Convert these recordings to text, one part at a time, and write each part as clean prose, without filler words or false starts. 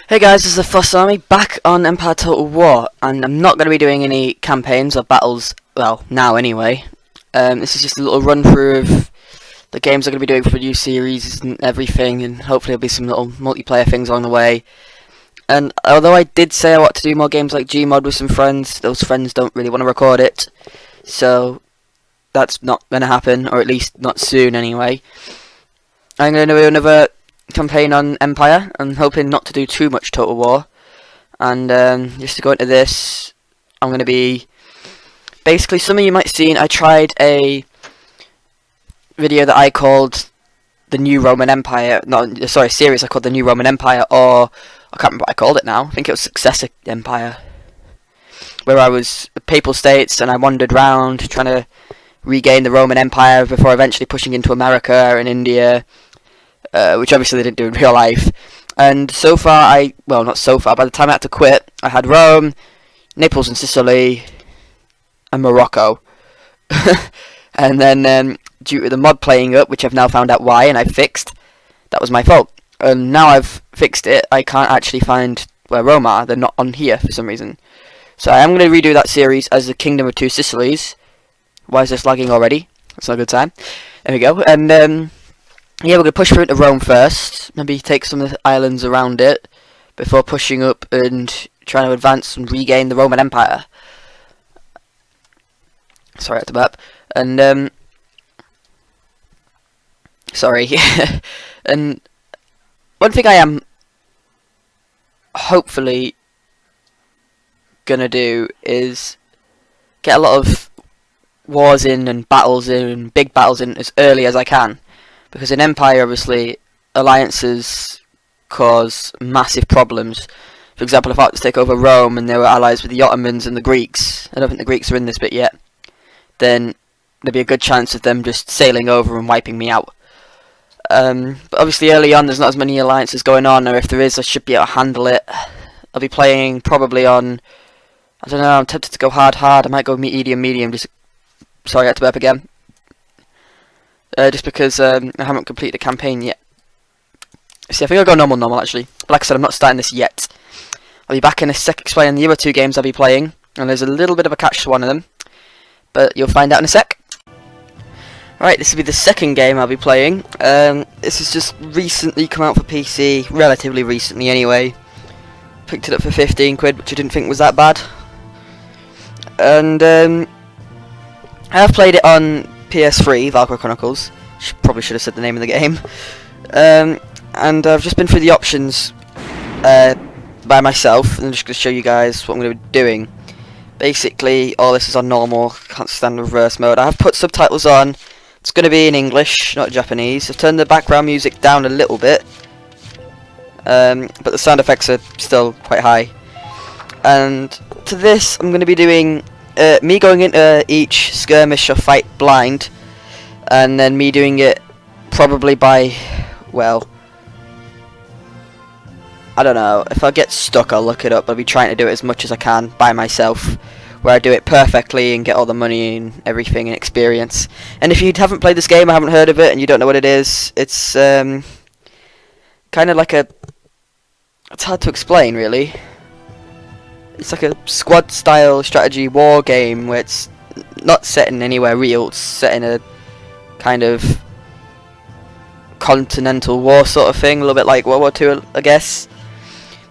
Hey guys, this is the Fuss Army back on Empire Total War, and I'm not going to be doing any campaigns or battles, well, now anyway. This is just a little run through of the games I'm going to be doing for the new series and everything, and hopefully there'll be some little multiplayer things along the way. And although I did say I want to do more games like Gmod with some friends, those friends don't really want to record it, so that's not going to happen, or at least not soon anyway. I'm going to do another campaign on Empire. I'm hoping not to do too much Total War, and just to go into this, I'm going to be basically, some of you might have seen, I tried a video that I called the New Roman Empire, series I called the New Roman Empire, or I can't remember what I called it now. I think it was Successor Empire, where I was Papal States and I wandered round trying to regain the Roman Empire before eventually pushing into America and India, which obviously they didn't do in real life. And so far, not so far, by the time I had to quit, I had Rome, Naples and Sicily, and Morocco. And then, due to the mod playing up, which I've now found out why, and I've fixed, that was my fault. And now I've fixed it, I can't actually find where Rome are. They're not on here for some reason. So I am going to redo that series as the Kingdom of Two Sicilies. Why is this lagging already? That's not a good time. There we go. And yeah, we're going to push through into Rome first. Maybe take some of the islands around it before pushing up and trying to advance and regain the Roman Empire. Sorry, I had to burp. And sorry. And one thing I am hopefully gonna do is get a lot of wars in and battles in and big battles in as early as I can, because in Empire obviously alliances cause massive problems. For example, if I had to take over Rome and they were allies with the Ottomans and the Greeks, I don't think the Greeks are in this bit yet, then there'd be a good chance of them just sailing over and wiping me out. But obviously early on there's not as many alliances going on, or if there is I should be able to handle it. I'll be playing probably on, I don't know, I'm tempted to go hard, I might go medium, just, sorry I had to burp again. Just because I haven't completed the campaign yet. See, I think I'll go normal actually. But like I said, I'm not starting this yet. I'll be back in a sec explaining the other two games I'll be playing, and there's a little bit of a catch to one of them, but you'll find out in a sec. Right, this will be the second game I'll be playing. This has just recently come out for PC, relatively recently anyway. Picked it up for 15 quid, which I didn't think was that bad. And I have played it on PS3, Valkyria Chronicles. Probably should have said the name of the game. And I've just been through the options by myself, and I'm just going to show you guys what I'm going to be doing. Basically, all this is on normal, can't stand reverse mode. I have put subtitles on. It's going to be in English, not Japanese. I've turned the background music down a little bit, but the sound effects are still quite high. And to this, I'm going to be doing me going into each skirmish or fight blind, and then me doing it probably by, well, I don't know, if I get stuck I'll look it up. I'll be trying to do it as much as I can by myself, where I do it perfectly and get all the money and everything and experience. And if you haven't played this game or haven't heard of it and you don't know what it is, it's kind of like a, it's hard to explain really. It's like a squad style strategy war game where it's not set in anywhere real, it's set in a kind of continental war sort of thing, a little bit like World War II I guess.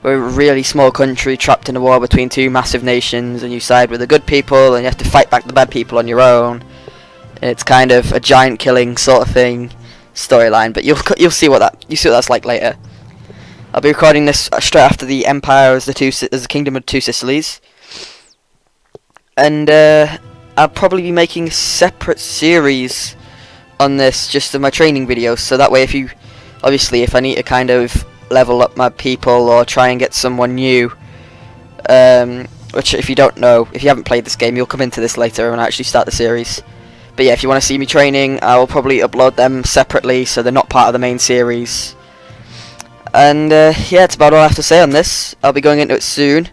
We're a really small country trapped in a war between two massive nations, and you side with the good people and you have to fight back the bad people on your own. It's kind of a giant killing sort of thing storyline, but you'll see what that's like later. I'll be recording this straight after the Empire as the Kingdom of Two Sicilies, and I'll probably be making a separate series on this just in my training videos, so that way if I need to kind of level up my people or try and get someone new, which if you don't know, if you haven't played this game, you'll come into this later when I actually start the series. But yeah, if you want to see me training, I will probably upload them separately so they're not part of the main series. And yeah, that's about all I have to say on this. I'll be going into it soon.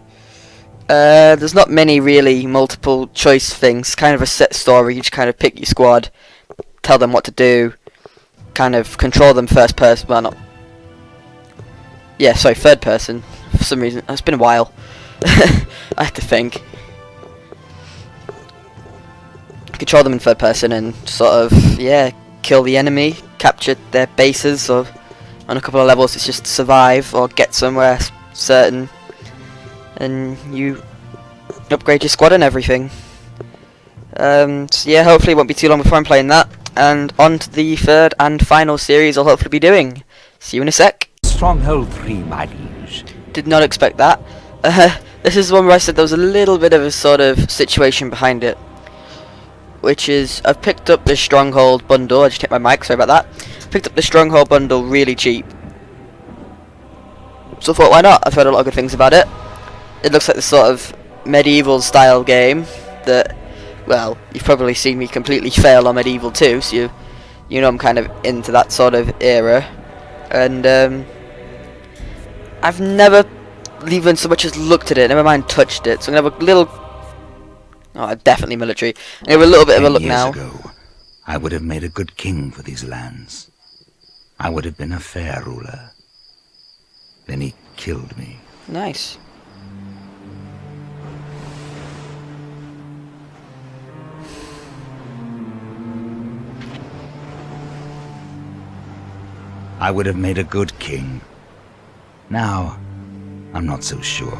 There's not many really multiple choice things, kind of a set story. You just kind of pick your squad, tell them what to do, kind of control them first person, well not, yeah, sorry, third person. some reason. It's been a while. I have to think. Control them in third person and sort of, yeah, kill the enemy, capture their bases, or on a couple of levels it's just survive or get somewhere certain, and you upgrade your squad and everything. So yeah, hopefully it won't be too long before I'm playing that, and on to the third and final series I'll hopefully be doing. See you in a sec. Stronghold 3, my liege. Did not expect that. This is one where I said there was a little bit of a sort of situation behind it, which is I've picked up the Stronghold bundle. I just hit my mic, sorry about that. Picked up the Stronghold bundle really cheap, so I thought, why not? I've heard a lot of good things about it. It looks like the sort of medieval style game that, well, you've probably seen me completely fail on Medieval 2, so you know I'm kind of into that sort of era. And I've never even so much as looked at it, never mind touched it, so I'm going to have a little... Oh, definitely military. I'm going to have a little bit of a look now. 10 years ago, I would have made a good king for these lands. I would have been a fair ruler. Then he killed me. Nice. I would have made a good king. Now, I'm not so sure.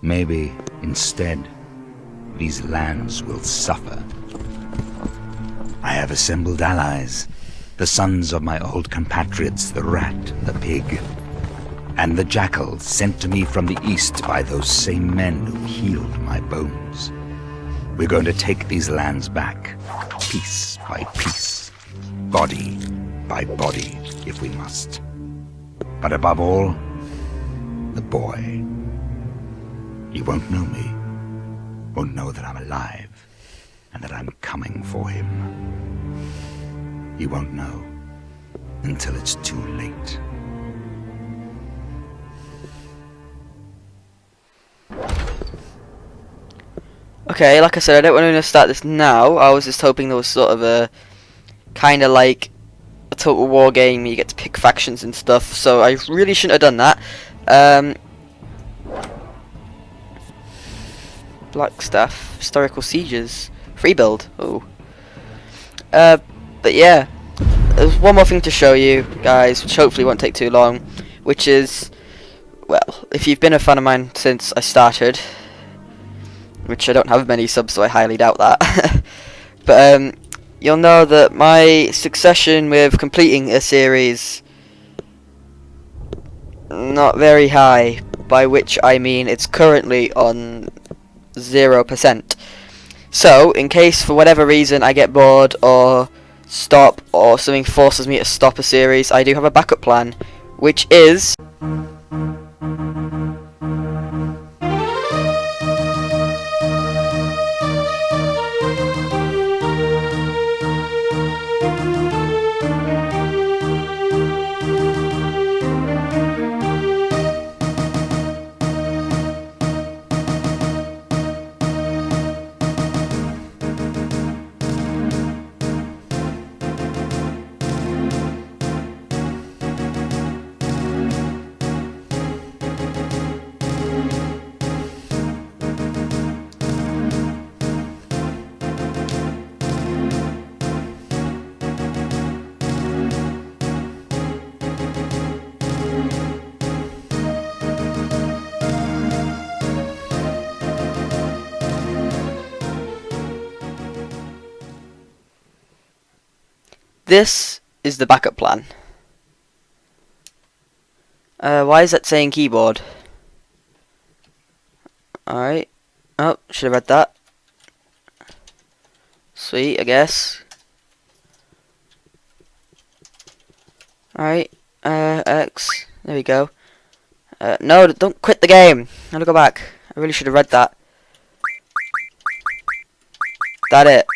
Maybe, instead, these lands will suffer. I have assembled allies, the sons of my old compatriots, the rat, the pig, and the jackal sent to me from the east by those same men who healed my bones. We're going to take these lands back, piece by piece, body by body, if we must. But above all, the boy. He won't know me, won't know that I'm alive, and that I'm coming for him. He won't know until it's too late. Okay, like I said, I don't want to start this now. I was just hoping there was sort of a kind of like a Total War game. You get to pick factions and stuff, so I really shouldn't have done that. Blackstaff, historical sieges, free build. Oh, but yeah, there's one more thing to show you guys, which hopefully won't take too long. Which is, well, if you've been a fan of mine since I started, which I don't have many subs, so I highly doubt that. But you'll know that my succession with completing a series not very high, by which I mean it's currently on 0%. So, in case for whatever reason I get bored or stop, or something forces me to stop a series, I do have a backup plan, which is... This is the backup plan. Why is that saying keyboard? Alright. Oh, should have read that. Sweet, I guess. Alright. X. There we go. No, don't quit the game. Now to go back. I really should have read that. That it.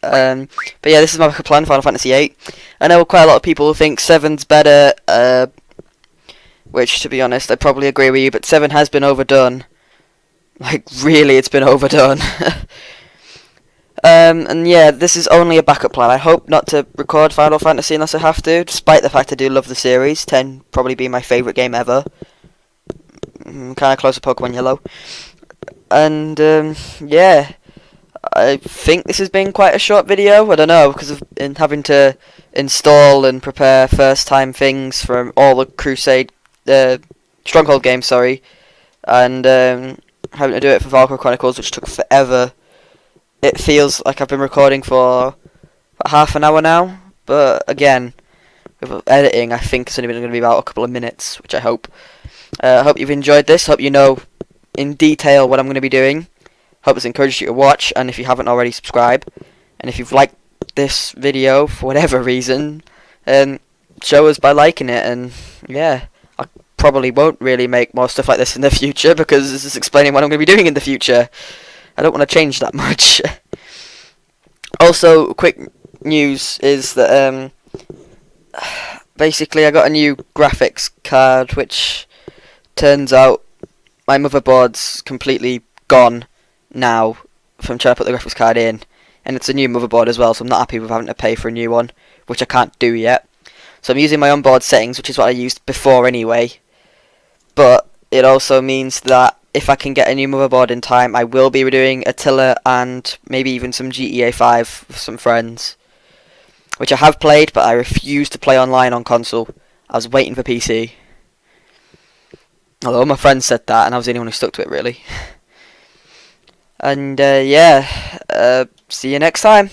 But yeah, this is my backup plan, Final Fantasy VIII. I know quite a lot of people think 7's better, which, to be honest, I probably agree with you, but 7 has been overdone. Like, really, it's been overdone. And yeah, this is only a backup plan. I hope not to record Final Fantasy unless I have to, despite the fact I do love the series. 10 probably be my favourite game ever. kind of close to Pokemon Yellow. And yeah, I think this has been quite a short video. I don't know, because of having to install and prepare first time things from all the Crusade Stronghold games, sorry, and having to do it for Valkyria Chronicles, which took forever. It feels like I've been recording for about half an hour now, but again, with editing, I think it's only going to be about a couple of minutes, which I hope. I hope you've enjoyed this. Hope you know in detail what I'm going to be doing. Hope it's encouraged you to watch, and if you haven't already, subscribe. And if you've liked this video for whatever reason, show us by liking it. And yeah, I probably won't really make more stuff like this in the future, because this is explaining what I'm going to be doing in the future. I don't want to change that much. Also, quick news is that basically I got a new graphics card, which turns out my motherboard's completely gone now from trying to put the graphics card in, and it's a new motherboard as well, so I'm not happy with having to pay for a new one, which I can't do yet. So I'm using my onboard settings, which is what I used before anyway, but it also means that if I can get a new motherboard in time, I will be doing Attila and maybe even some GTA 5 with some friends, which I have played, but I refuse to play online on console. I was waiting for PC. Although my friend said that, and I was the only one who stuck to it, really. And yeah, see you next time.